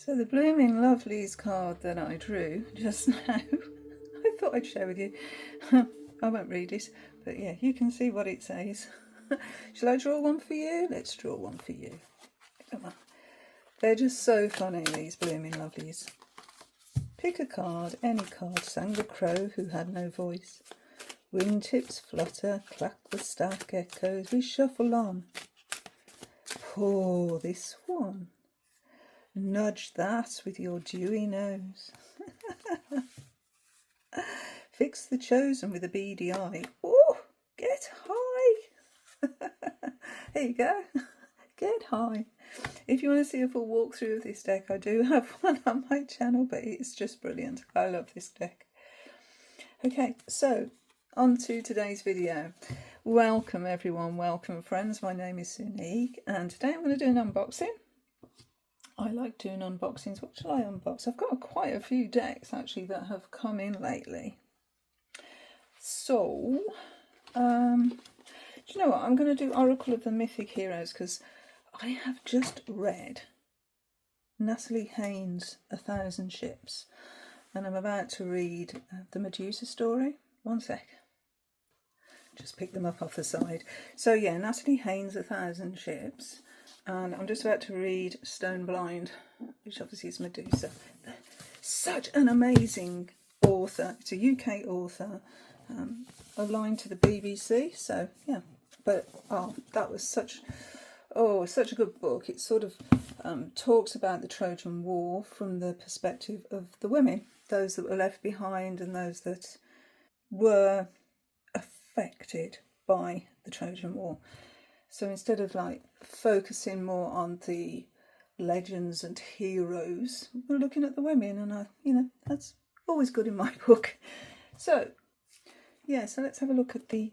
So the Blooming Lovelies card that I drew just now, I thought I'd share with you. I won't read it, but yeah, you can see what it says. Shall I draw one for you? Let's draw one for you. Come on. They're just so funny, these Blooming Lovelies. Pick a card, any card, sang the crow who had no voice. Wingtips flutter, clack the stack echoes, we shuffle on. Pour this one. Nudge that with your dewy nose. Fix the chosen with a beady eye. Oh, get high. There you go. Get high. If you want to see a full walkthrough of this deck, I do have one on my channel, but it's just brilliant. I love this deck. Okay, so on to today's video. Welcome everyone, welcome friends. My name is Sunique, and today I'm going to do an unboxing. I like doing unboxings. What shall I unbox? I've got quite a few decks actually that have come in lately. So, do you know what? I'm going to do Oracle of the Mythic Heroes because I have just read Natalie Haynes' 1,000 Ships, and I'm about to read the Medusa story. One sec. Just pick them up off the side. So yeah, Natalie Haynes' 1,000 Ships. And I'm just about to read Stone Blind, which obviously is Medusa. Such an amazing author. It's a UK author, aligned to the BBC. So yeah, but that was such a good book. It sort of talks about the Trojan War from the perspective of the women, those that were left behind and those that were affected by the Trojan War. So instead of like focusing more on the legends and heroes, we're looking at the women, and that's always good in my book. So yeah, so let's have a look at the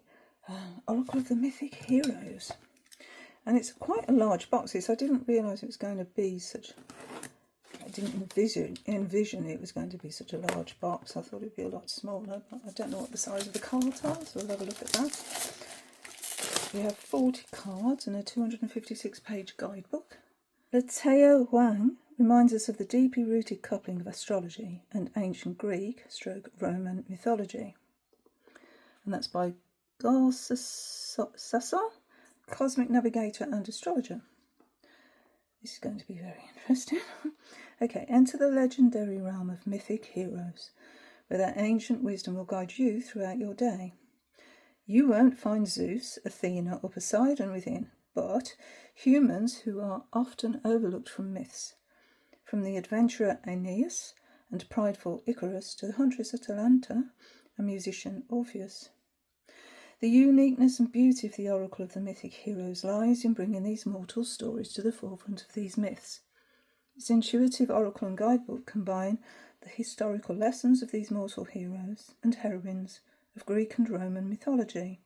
Oracle of the Mythic Heroes. And it's quite a large box. I didn't realise it was going to be such. I didn't envision it was going to be such a large box. I thought it'd be a lot smaller, but I don't know what the size of the cards are, so we'll have a look at that. We have 40 cards and a 256-page guidebook. Teo Wang reminds us of the deeply rooted coupling of astrology and ancient Greek / Roman mythology. And that's by Gal Sasson, Cosmic Navigator and Astrologer. This is going to be very interesting. Okay, enter the legendary realm of mythic heroes, where their ancient wisdom will guide you throughout your day. You won't find Zeus, Athena, or Poseidon within, but humans who are often overlooked from myths, from the adventurer Aeneas and prideful Icarus to the huntress Atalanta and musician Orpheus. The uniqueness and beauty of the Oracle of the Mythic Heroes lies in bringing these mortal stories to the forefront of these myths. Its intuitive oracle and guidebook combine the historical lessons of these mortal heroes and heroines of Greek and Roman mythology,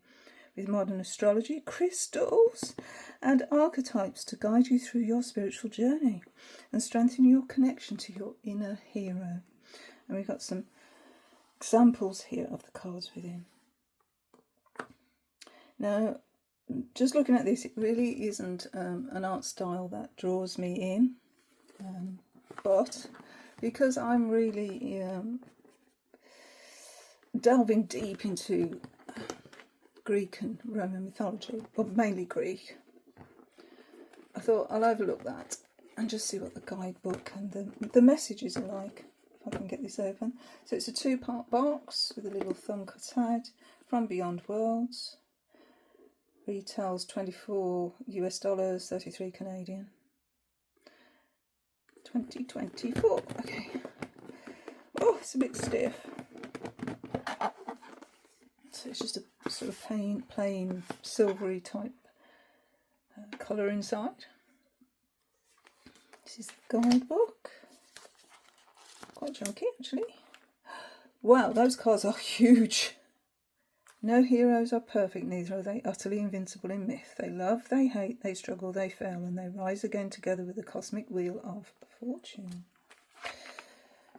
with modern astrology, crystals, and archetypes to guide you through your spiritual journey and strengthen your connection to your inner hero. And we've got some examples here of the cards within. Now, just looking at this, it really isn't an art style that draws me in, but because I'm really delving deep into Greek and Roman mythology, or mainly Greek, I thought I'll overlook that and just see what the guidebook and the messages are like, if I can get this open. So it's a 2-part box with a little thumb cut out. From Beyond Worlds. Retails $24 US, 33 Canadian. 2024. Okay. Oh, it's a bit stiff. So it's just a sort of plain silvery type colour inside. This is the guidebook. Quite chunky actually. Wow, those cards are huge. No heroes are perfect, neither are they utterly invincible in myth. They love, they hate, they struggle, they fail, and they rise again together with the cosmic wheel of fortune.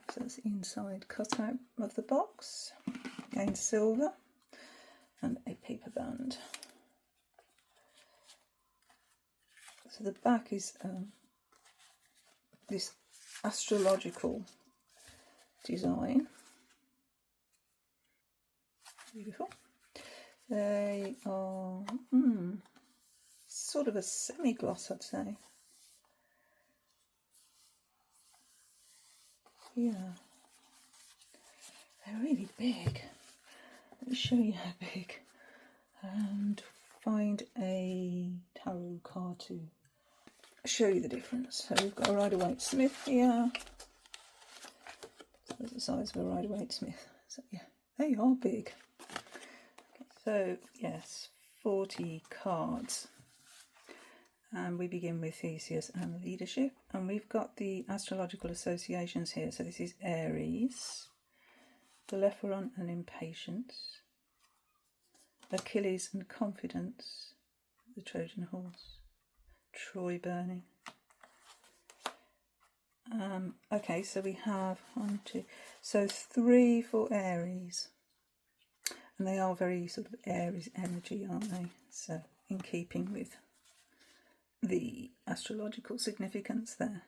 So that's the inside cutout of the box. Again, silver and a paper band. So the back is this astrological design. Beautiful. They are sort of a semi-gloss, I'd say. Yeah. They're really big. Let me show you how big. And find a tarot card to show you the difference. So we've got a Rider-Waite Smith here. That's the size of a Rider-Waite Smith. So yeah, they are big. Okay, so yes, 40 cards. And we begin with Theseus and leadership. And we've got the astrological associations here. So this is Aries, Bellerophon and impatience, Achilles and confidence, the Trojan horse, Troy burning. Okay, so we have 1, 2, so 3 for Aries, and they are very sort of Aries energy, aren't they? So in keeping with the astrological significance there.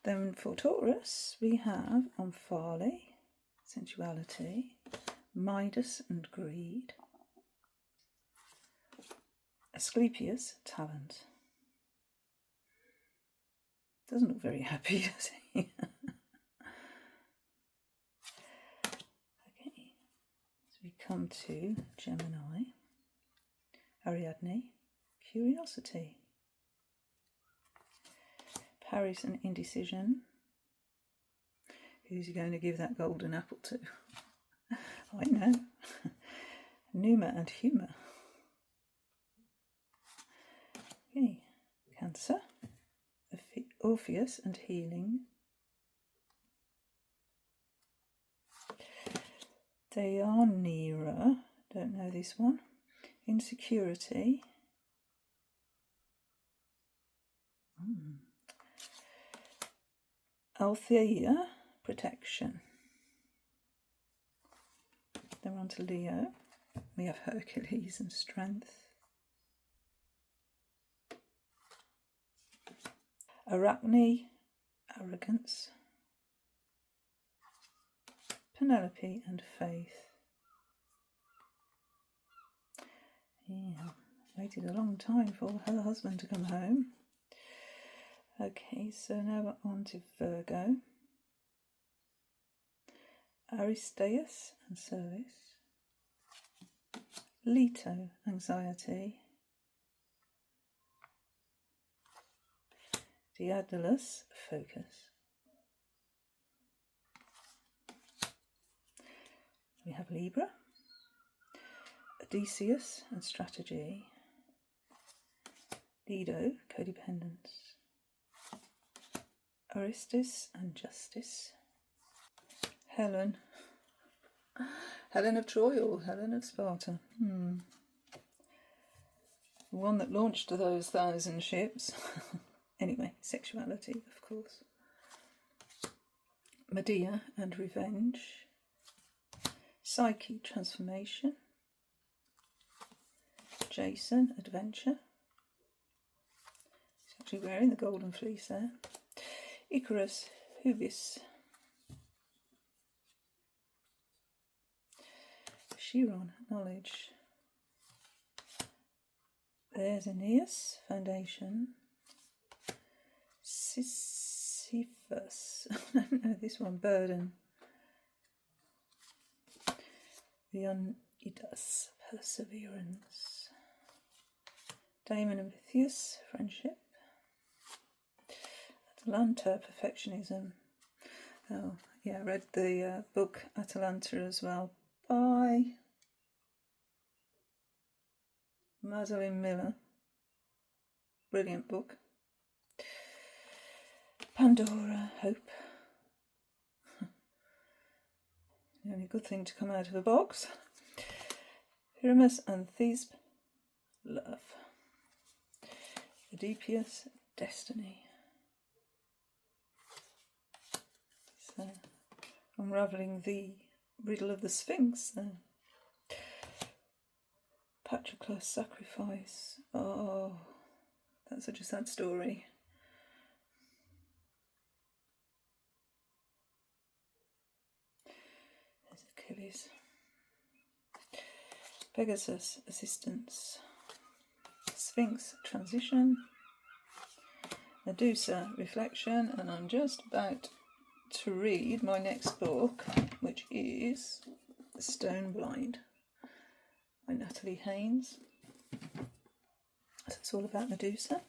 Then for Taurus we have Omphale, sensuality, Midas and greed, Asclepius, talent. Doesn't look very happy, does he? Okay, so we come to Gemini, Ariadne, curiosity, Paris and indecision. Who's he going to give that golden apple to? I know. Numa and humour. Okay, Cancer, Orpheus and healing, Deianira, don't know this one, insecurity, Althea, protection. Then we're on to Leo. We have Hercules and strength, Arachne, arrogance, Penelope and faith. Yeah, waited a long time for her husband to come home. Okay, so now we're on to Virgo, Aristeus and service, Leto, anxiety, Daedalus, focus. We have Libra, Odysseus and strategy, Lido, codependence, Orestes and justice, Helen, Helen of Troy or Helen of Sparta? The one that launched those 1,000 ships. Anyway, sexuality, of course. Medea and revenge, Psyche, transformation, Jason, adventure. He's actually wearing the golden fleece there. Icarus, hubris. Chiron, knowledge. There's Aeneas, foundation. Sisyphus, I don't know this one, burden. Leonidas, perseverance. Damon and Pythias, friendship. Atalanta, perfectionism. Oh, yeah, I read the book Atalanta as well by Madeline Miller. Brilliant book. Pandora, hope. The only good thing to come out of a box. Pyramus and Thesp, love. Oedipus, destiny. So, unravelling the riddle of the Sphinx then. Patroclus, sacrifice. Oh, that's such a sad story. Achilles. Pegasus, assistance. Sphinx, transition. Medusa, reflection. And I'm just about to read my next book, which is Stone Blind by Natalie Haynes. So it's all about Medusa.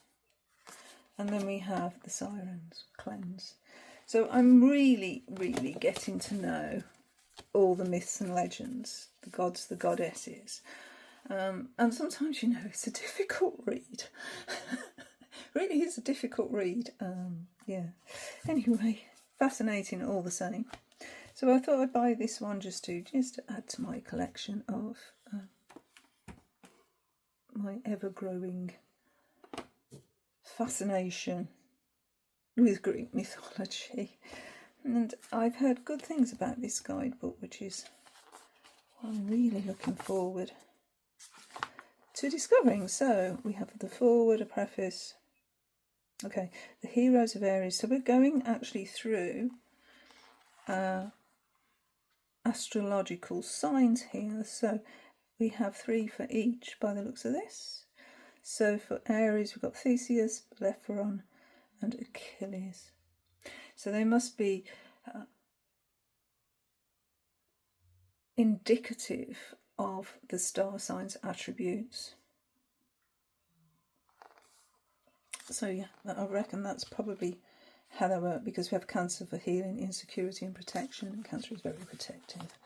And then we have the Sirens, Cleanse. So I'm really, really getting to know all the myths and legends, the gods, the goddesses. And sometimes, you know, it's a difficult read. Really is a difficult read. Yeah. Anyway, fascinating all the same. So I thought I'd buy this one just to add to my collection of my ever-growing fascination with Greek mythology. And I've heard good things about this guidebook, which is what I'm really looking forward to discovering. So we have the foreword, a preface. Okay, the heroes of Aries. So we're going actually through astrological signs here. So we have 3 for each by the looks of this. So for Aries, we've got Theseus, Bellerophon, and Achilles. So they must be indicative of the star signs' attributes. So yeah, I reckon that's probably how they work, because we have Cancer for healing, insecurity and protection, and Cancer is very protective.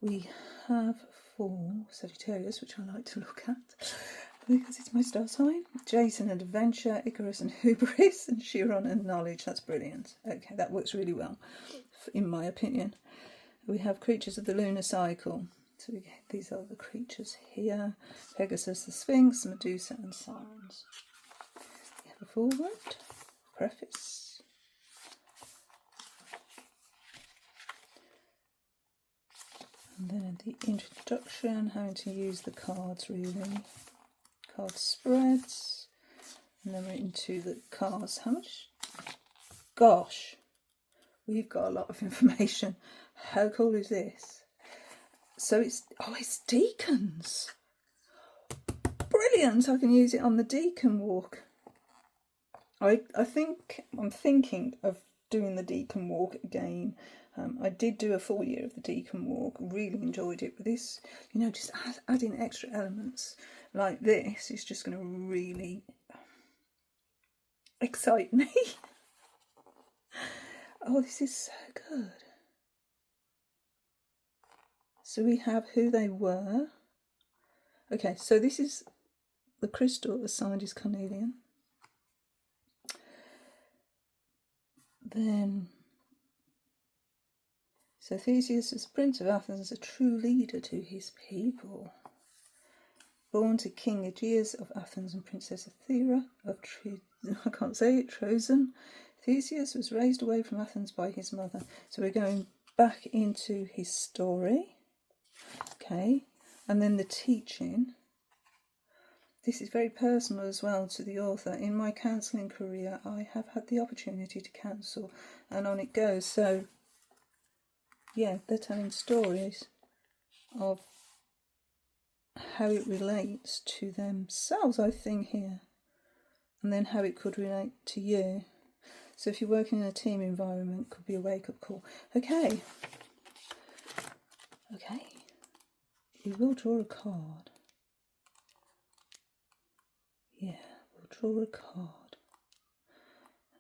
We have for Sagittarius, which I like to look at because it's my star sign, Jason and adventure, Icarus and hubris, and Chiron and knowledge. That's brilliant. Okay, that works really well, in my opinion. We have creatures of the lunar cycle. So these are the creatures here. Pegasus, the Sphinx, Medusa and Sirens. We have a foreword, preface. And then the introduction, how to use the cards really. Card spreads. And then we're into the cards. How much? Gosh, we've got a lot of information. How cool is this? So it's deacons. Brilliant! I can use it on the deacon walk. I think I'm thinking of doing the deacon walk again. I did do a full year of the deacon walk. Really enjoyed it. But this, you know, just adding extra elements like this is just going to really excite me. Oh, this is so good. So we have who they were. Okay, so this is the crystal assigned as carnelian. Then, so Theseus was Prince of Athens, a true leader to his people. Born to King Aegeus of Athens and Princess Athera of Trozen, Theseus was raised away from Athens by his mother. So we're going back into his story. Okay, and then the teaching. This is very personal as well to the author. In my counselling career, I have had the opportunity to counsel, and on it goes. So, yeah, they're telling stories of how it relates to themselves, I think, here, and then how it could relate to you. So if you're working in a team environment, it could be a wake-up call. Okay. You will draw a card. Yeah, we'll draw a card.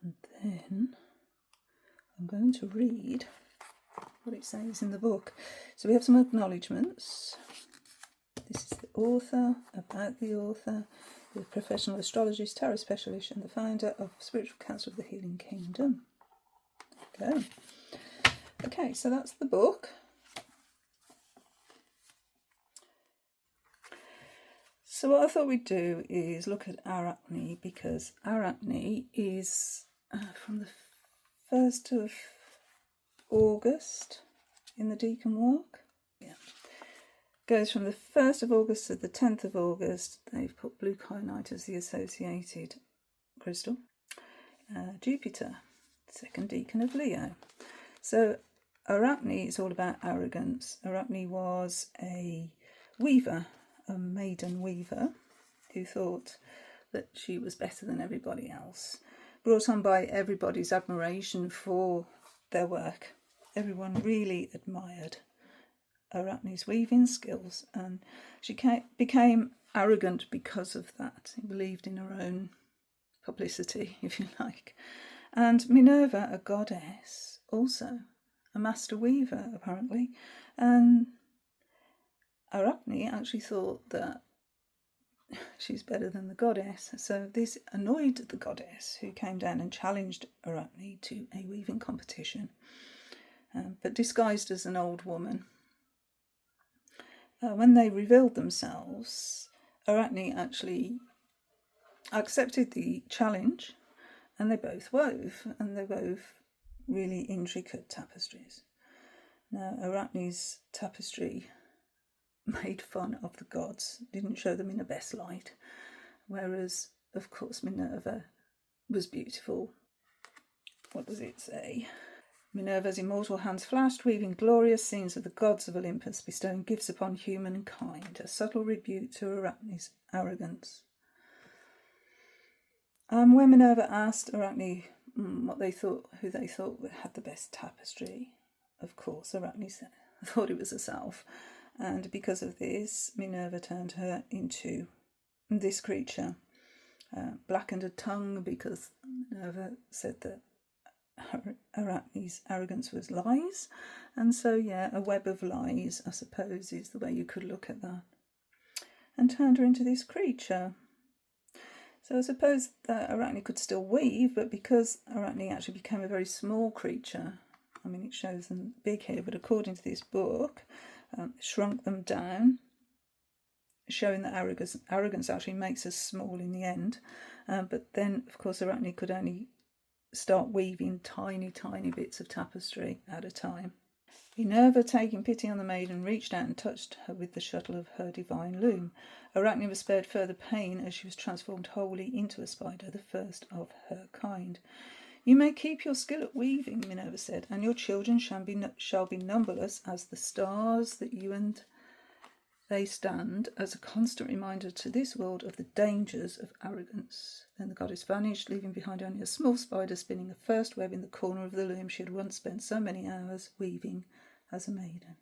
And then I'm going to read what it says in the book. So we have some acknowledgements. This is the author, about the author, the professional astrologist, tarot specialist, and the founder of Spiritual Council of the Healing Kingdom. Okay, so that's the book. So what I thought we'd do is look at Arachne, because Arachne is from the 1st of August in the Deacon Walk. Yeah. Goes from the 1st of August to the 10th of August. They've put blue kyanite as the associated crystal. Jupiter, 2nd Deacon of Leo. So Arachne is all about arrogance. Arachne was a weaver, a maiden weaver, who thought that she was better than everybody else, brought on by everybody's admiration for their work. Everyone really admired Arachne's weaving skills, and she became arrogant because of that. She believed in her own publicity, if you like. And Minerva, a goddess, also a master weaver, apparently. And Arachne actually thought that she's better than the goddess. So this annoyed the goddess, who came down and challenged Arachne to a weaving competition, but disguised as an old woman. When they revealed themselves, Arachne actually accepted the challenge, and they both wove, and they wove really intricate tapestries. Now, Arachne's tapestry made fun of the gods, didn't show them in the best light, whereas, of course, Minerva was beautiful. What does it say? Minerva's immortal hands flashed, weaving glorious scenes of the gods of Olympus, bestowing gifts upon humankind, a subtle rebuke to Arachne's arrogance. When Minerva asked Arachne who they thought had the best tapestry, of course, Arachne thought it was herself, and because of this, Minerva turned her into this creature, blackened her tongue because Minerva said that Arachne's arrogance was lies, and so a web of lies, I suppose, is the way you could look at that, and turned her into this creature. So I suppose that Arachne could still weave, but because Arachne actually became a very small creature, I mean, it shows them big here, but according to this book, shrunk them down, showing that arrogance actually makes us small in the end. But then, of course, Arachne could only start weaving tiny, tiny bits of tapestry at a time. Minerva, taking pity on the maiden, reached out and touched her with the shuttle of her divine loom. Arachne was spared further pain as she was transformed wholly into a spider, the first of her kind. You may keep your skill at weaving, Minerva said, and your children shall be numberless as the stars that you and they stand as a constant reminder to this world of the dangers of arrogance. Then the goddess vanished, leaving behind only a small spider spinning a first web in the corner of the loom she had once spent so many hours weaving as a maiden.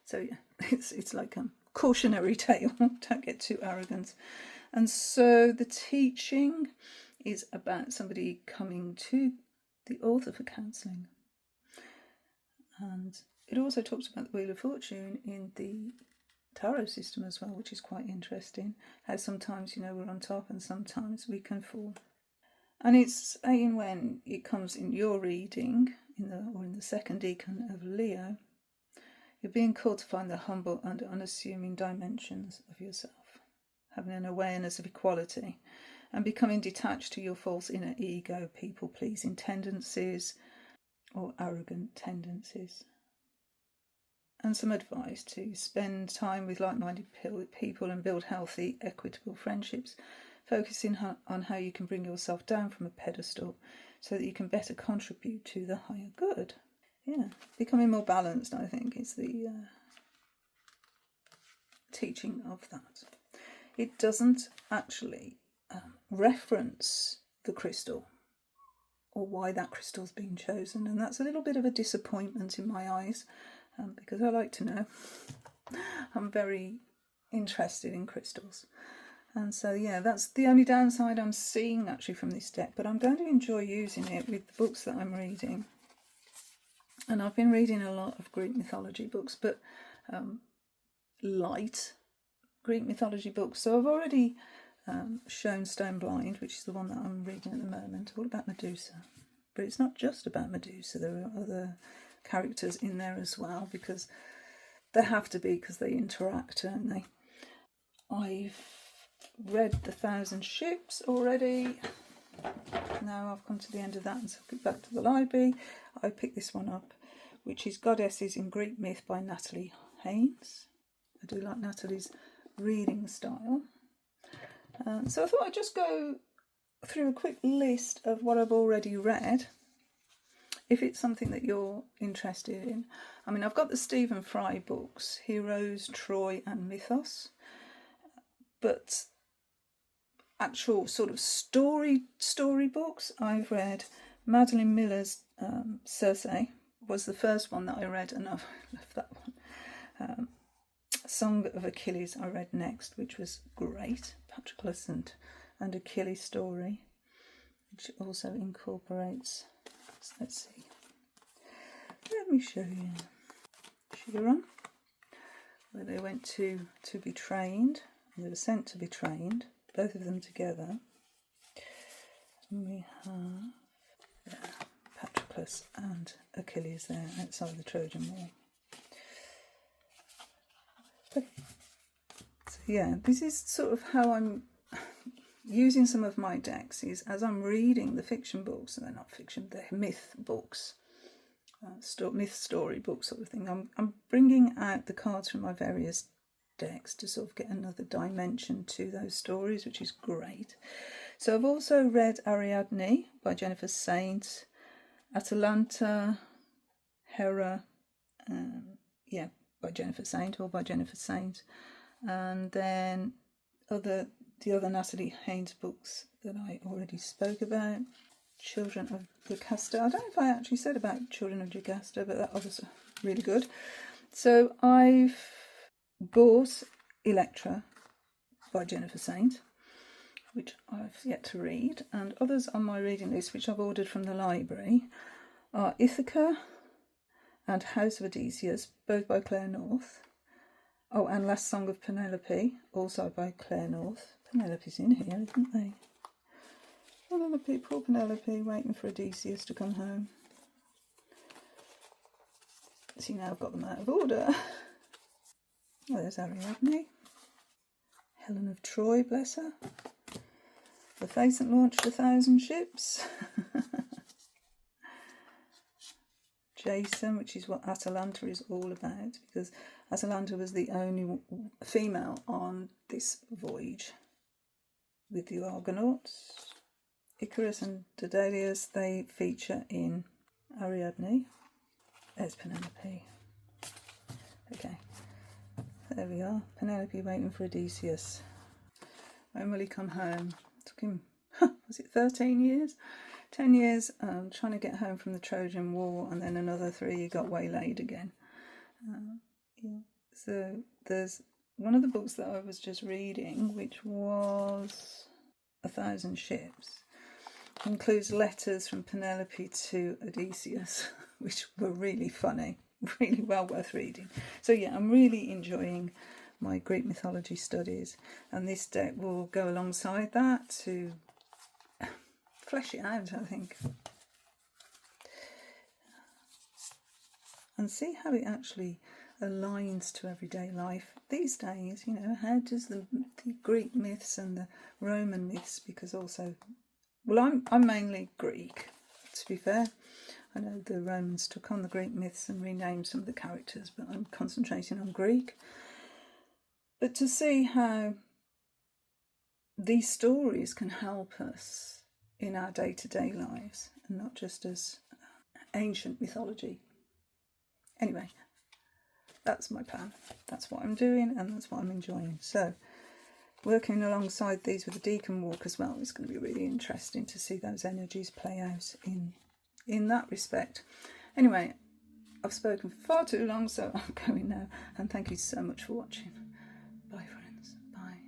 So it's like a cautionary tale. Don't get too arrogant. And so the teaching is about somebody coming to the author for counselling. And it also talks about the Wheel of Fortune in the tarot system as well, which is quite interesting. How sometimes, we're on top and sometimes we can fall. And it's saying when it comes in your reading, in the second decan of Leo, you're being called to find the humble and unassuming dimensions of yourself, having an awareness of equality, and becoming detached to your false inner ego, people-pleasing tendencies, or arrogant tendencies. And some advice to spend time with like-minded people and build healthy, equitable friendships, focusing on how you can bring yourself down from a pedestal so that you can better contribute to the higher good. Becoming more balanced, I think, is the teaching of that. It doesn't actually reference the crystal or why that crystal's been chosen, and that's a little bit of a disappointment in my eyes, because I like to know. I'm very interested in crystals, and so that's the only downside I'm seeing actually from this deck, but I'm going to enjoy using it with the books that I'm reading. And I've been reading a lot of Greek mythology books, but light Greek mythology books. So I've already shown Stone Blind, which is the one that I'm reading at the moment, all about Medusa. But it's not just about Medusa, there are other characters in there as well, because they have to be, because they interact, don't they? I've read The Thousand Ships already. Now I've come to the end of that, and so I'll get back to the library. I picked this one up, which is Goddesses in Greek Myth by Natalie Haynes. I do like Natalie's reading style. So I thought I'd just go through a quick list of what I've already read if it's something that you're interested in. I mean, I've got the Stephen Fry books, Heroes, Troy and Mythos, but actual sort of story books, I've read Madeline Miller's Circe was the first one that I read, and I've loved that one. Song of Achilles I read next, which was great. Patroclus and Achilles story, which also incorporates, let's see, let me show you, Chiron, where they went to be trained, they were sent to be trained, both of them together. And we have Patroclus and Achilles there outside the Trojan War. So yeah, this is sort of how I'm using some of my decks, is as I'm reading the fiction books, and they're not fiction, they're myth books, myth story books sort of thing. I'm bringing out the cards from my various decks to sort of get another dimension to those stories, which is great. So I've also read Ariadne by Jennifer Saint, Atalanta, Hera, by Jennifer Saint, and then the other Natalie Haynes books that I already spoke about. Children of Jocasta. I don't know if I actually said about Children of Jocasta, but that was really good. So I've bought Electra by Jennifer Saint, which I've yet to read, and others on my reading list, which I've ordered from the library, are Ithaca and House of Odysseus, both by Claire North. Oh, and Last Song of Penelope, also by Claire North. Penelope's in here, isn't they? Penelope, poor Penelope, waiting for Odysseus to come home. See, now I've got them out of order. Oh, there's Ariadne. Helen of Troy, bless her. The face that launched 1,000 ships. Jason, which is what Atalanta is all about, because Atalanta was the only female on this voyage with the Argonauts. Icarus and Daedalus, they feature in Ariadne. There's Penelope. Okay, there we are. Penelope waiting for Odysseus. When will he come home? It took him, was it 13 years? 10 years trying to get home from the Trojan War, and then another 3 he got waylaid again. Yeah. So there's one of the books that I was just reading, which was 1,000 Ships, includes letters from Penelope to Odysseus, which were really funny, really well worth reading. So yeah, I'm really enjoying my Greek mythology studies, and this deck will go alongside that to flesh it out, I think, and see how it actually aligns to everyday life these days. You know, how does the Greek myths and the Roman myths, because also, well, I'm mainly Greek, to be fair. I know the Romans took on the Greek myths and renamed some of the characters, but I'm concentrating on Greek. But to see how these stories can help us in our day-to-day lives, and not just as ancient mythology. Anyway, that's my plan. That's what I'm doing, and that's what I'm enjoying. So, working alongside these with the Deacon Walk as well is going to be really interesting to see those energies play out in that respect. Anyway, I've spoken far too long, so I'm going now, and thank you so much for watching. Bye, friends. Bye.